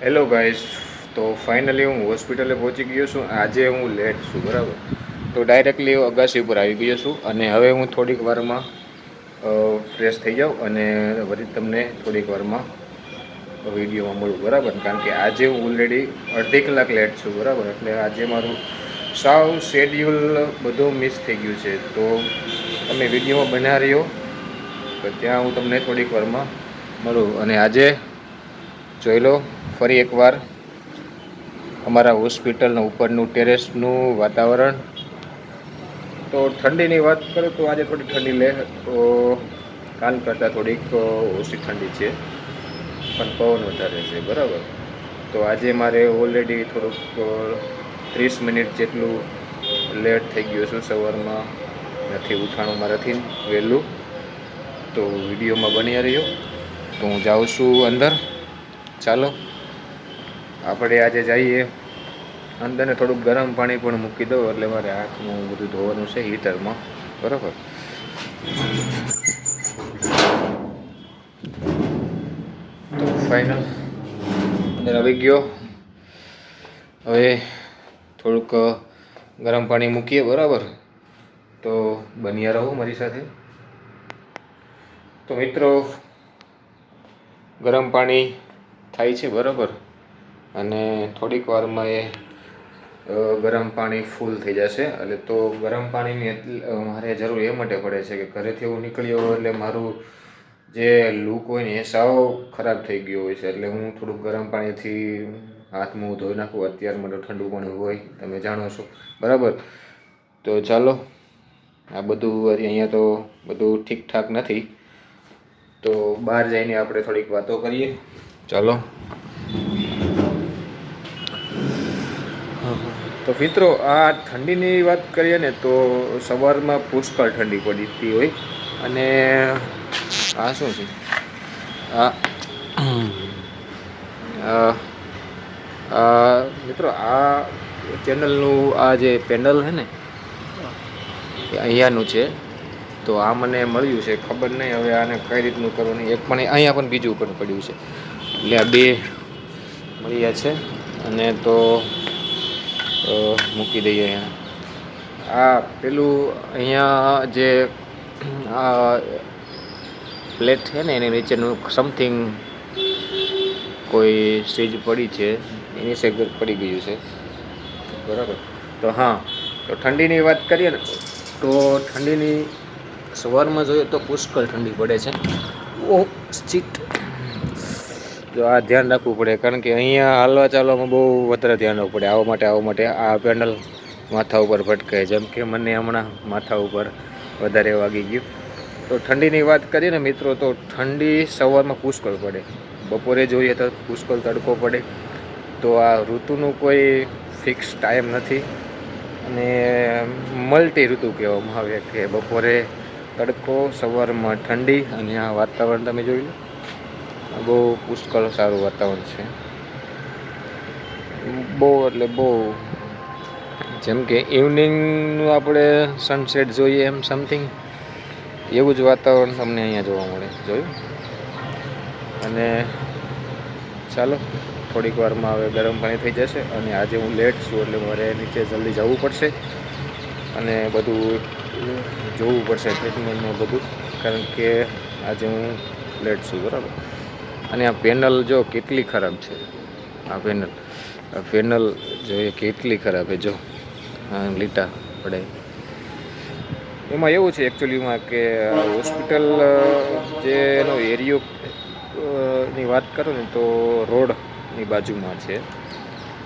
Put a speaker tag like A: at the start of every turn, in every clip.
A: Hello guys. તો finally હું હોસ્પિટલે પહોંચી ગયો છું. આજે હું લેટ છું, બરાબર. તો ડાયરેક્ટલી અગાસી ઉપર આવી ગયો છું અને હવે હું થોડીક વારમાં ફ્રેશ થઈ જાઉં અને વળી તમને થોડીક વારમાં વિડીયોમાં મળું, બરાબર. કારણ કે આજે હું ઓલરેડી અડધી કલાક લેટ છું, બરાબર. એટલે આજે મારું સાવ શેડ્યુલ બધું મિસ થઈ ગયું છે. તો તમે વિડીયોમાં બના રહ્યો તો ત્યાં હું તમને થોડીક વારમાં મળું. અને આજે જોઈ લો ફરી એકવાર અમારા હોસ્પિટલના ઉપરનું ટેરેસનું વાતાવરણ. તો ઠંડીની વાત કરું તો આજે થોડી ઠંડી લે તો કાલ કરતાં થોડીક ઓછી ઠંડી છે, પણ પવન વધારે છે, બરાબર. તો આજે મારે ઓલરેડી થોડુંક 30 મિનિટ જેટલું લેટ થઈ ગયું છું. સવારમાં નથી ઉઠાણું મારાથી વહેલું. તો વિડીયોમાં બન્યા રહ્યો. તો હું જાઉં છું અંદર. ચાલો આપણે આજે જઈએ અંદરને થોડુંક ગરમ પાણી પણ મૂકી દઉં, એટલે મારે હાથનું બધું ધોવાનું છે હીટરમાં, બરાબર. તો ફાઇનલ અંદર આવી ગયો. હવે થોડુંક ગરમ પાણી મૂકીએ, બરાબર. તો બન્યા રહો મારી સાથે. તો મિત્રો, ગરમ પાણી થાય છે, બરાબર. અને થોડીક વારમાં એ ગરમ પાણી ફૂલ થઈ જશે. એટલે તો ગરમ પાણીની મારે જરૂર એ માટે પડે છે કે ઘરેથી હું નીકળ્યો એટલે મારું જે લુક હોય ને એ સાવ ખરાબ થઈ ગયો હોય છે. એટલે હું થોડુંક ગરમ પાણીથી હાથ મોં ધોઈ નાખું. અત્યારમાં તો ઠંડુ પાણી હોય, તમે જાણો છો, બરાબર. તો ચાલો, આ બધું અહીંયા તો બધું ઠીકઠાક નથી. તો બહાર જઈને આપણે થોડીક વાતો કરીએ. ચાલો. તો મિત્રો, આ ઠંડીની વાત કરીએ ને તો સવારમાં પુષ્કળ ઠંડી પડતી હોય. અને આ શું છે, મિત્રો, આ ચેનલનું આ જે પેનલ છે ને એ અહીંયાનું છે. તો આ મને મળ્યું છે, ખબર નહીં હવે આને કઈ રીતનું કરવું. એક પણ અહીંયા પણ બીજું પણ પડ્યું છે. એટલે આ બે મળ્યા છે. અને તો મૂકી દઈએ અહીંયા. આ પેલું અહીંયા જે આ પ્લેટ છે ને એની નીચેનું સમથિંગ કોઈ સ્ટેજ પડી છે, એની સેગર પડી ગયું છે, બરાબર. તો હા, તો ઠંડીની વાત કરીએ ને તો ઠંડીની સવારમાં જોઈએ તો પુષ્કળ ઠંડી પડે છે. ઓહ શીટ. જો આ ધ્યાન રાખવું પડે, કારણ કે અહીંયા હાલવા ચાલવામાં બહુ વધારે ધ્યાન રાખવું પડે. આવવા માટે આ પેનલ માથા ઉપર ભટકે, જેમ કે મને હમણાં માથા ઉપર વધારે વાગી ગયું. તો ઠંડીની વાત કરીએ ને મિત્રો, તો ઠંડી સવારમાં પુષ્કળ પડે. બપોરે જોઈએ તો પુષ્કળ તડકો પડે. તો આ ઋતુનું કોઈ ફિક્સ ટાઈમ નથી. અને મલ્ટી ઋતુ કહેવામાં આવે કે બપોરે તડકો, સવારમાં ઠંડી. અને આ વાતાવરણ તમે જોઈ લો, બહુ પુષ્કળ સારું વાતાવરણ છે. બહુ એટલે બહુ, જેમ કે ઇવનિંગનું આપણે સનસેટ જોઈએ એમ સમથિંગ એવું જ વાતાવરણ તમને અહીંયા જોવા મળે. જોયું. અને ચાલો, થોડીક વારમાં હવે ગરમ પાણી થઈ જશે. અને આજે હું લેટ છું એટલે મારે નીચે જલ્દી જવું પડશે અને બધું જોવું પડશે ટ્રીટમેન્ટનું બધું, કારણ કે આજે હું લેટ છું, બરાબર. અને આ પેનલ જો કેટલી ખરાબ છે. આ પેનલ જોઈએ કેટલી ખરાબ છે. જો લીટા પડે. એમાં એવું છે એકચ્યુઅલીમાં કે હોસ્પિટલ જે એનો એરિયો ની વાત કરું ને તો રોડની બાજુમાં છે.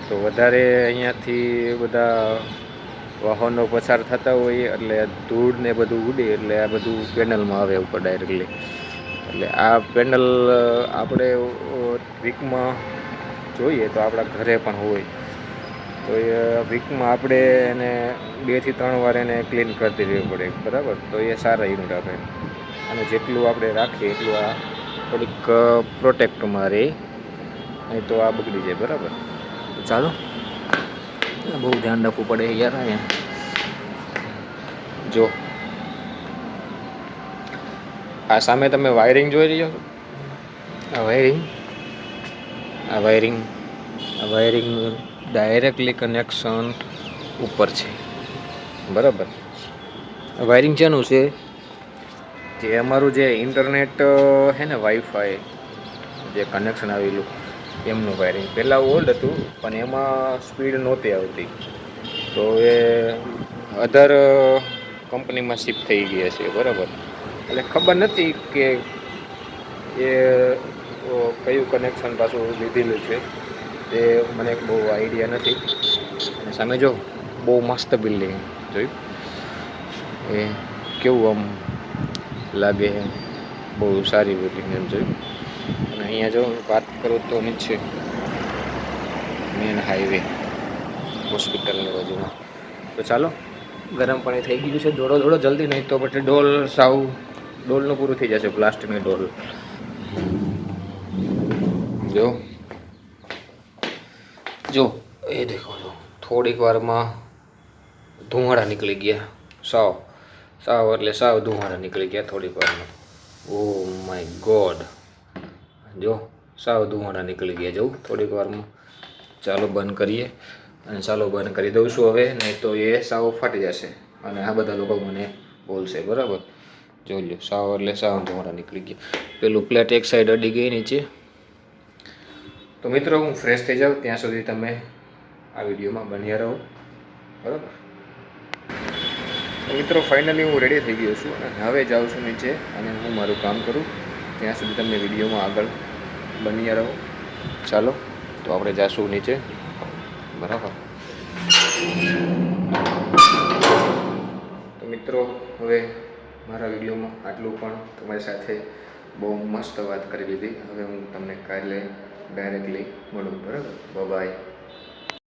A: તો વધારે અહીંયાથી બધા વાહનો પસાર થતા હોય એટલે ધૂળ ને બધું ઉડે એટલે આ બધું પેનલમાં આવે ઉપર ડાયરેક્ટલી. એટલે આ પેનલ આપણે વીકમાં જોઈએ તો આપણા ઘરે પણ હોય. તો એ વીકમાં આપણે એને 2 થી 3 વાર એને ક્લીન કરતી રહેવી પડે, બરાબર. તો એ સારા યુનિટ આપે. અને જેટલું આપણે રાખીએ એટલું આ થોડીક પ્રોટેક્ટમાં રહે, નહીં તો આ બગડી જાય, બરાબર. ચાલો, બહુ ધ્યાન રાખવું પડે યાર. અહીંયા જો આ સામે તમે વાયરિંગ જોઈ રહ્યો છો. આ વાયરિંગ આ વાયરિંગનું ડાયરેક્ટલી કનેક્શન ઉપર છે, બરાબર. વાયરિંગ શેનું છે? જે અમારું જે ઇન્ટરનેટ છે ને, વાઈફાઈ જે કનેક્શન આવેલું એમનું વાયરિંગ. પહેલાં ઓલ્ડ હતું પણ એમાં સ્પીડ નહોતી આવતી, તો એ અધર કંપનીમાં શિફ્ટ થઈ ગયા છે, બરાબર. એટલે ખબર નથી કે એ કયું કનેક્શન પાછું લીધેલું છે, તે મને બહુ આઈડિયા નથી. અને સામે જો બહુ મસ્ત બિલ્ડિંગ જોયું, એ કેવું આમ લાગે, બહુ સારી બિલ્ડિંગ એમ જોયું. અને અહીંયા જો વાત કરું તો નીચે મેન હાઈવે હોસ્પિટલની બાજુમાં. તો ચાલો, ગરમ પાણી થઈ ગયું છે, દોડો દોડો જલ્દી, નહીં તો પછી ડોલનું પૂરું થઈ જશે, પ્લાસ્ટિકની ડોલ. જો જો એ દેખો છો, થોડીક વારમાં ધુમાડા નીકળી ગયા, સાવ એટલે સાવ ધુમાડા નીકળી ગયા થોડીક વારમાં. ઓ માય ગોડ, જો સાવ ધુમાડા નીકળી ગયા જવું થોડીક વારમાં. ચાલો બંધ કરીએ, અને ચાલો બંધ કરી દઉં છું હવે, નહીં તો એ સાવ ફાટી જશે અને આ બધા લોકો મને બોલશે, બરાબર. જોઈ લો, સાવ એટલે સાવ ધુમાડા નીકળી ગયા. પેલું પ્લેટ એક સાઈડ અડી ગઈ નીચે. તો મિત્રો, હું ફ્રેશ થઈ જાઉં ત્યાં સુધી તમે આ વિડીયોમાં બન્યા રહો, બરાબર. મિત્રો, ફાઇનલી હું રેડી થઈ ગયો છું અને હવે જાઉં છું નીચે અને હું મારું કામ કરું. ત્યાં સુધી તમે વિડીયોમાં આગળ બન્યા રહો. ચાલો, તો આપણે જાશું નીચે, બરાબર. તો મિત્રો, હવે મારા વિડીયોમાં આટલું. પણ તમારી સાથે બહુ મસ્ત વાત કરી લીધી. હવે હું તમને કાલે ડાયરેક્ટલી મળું, બરાબર. બાય.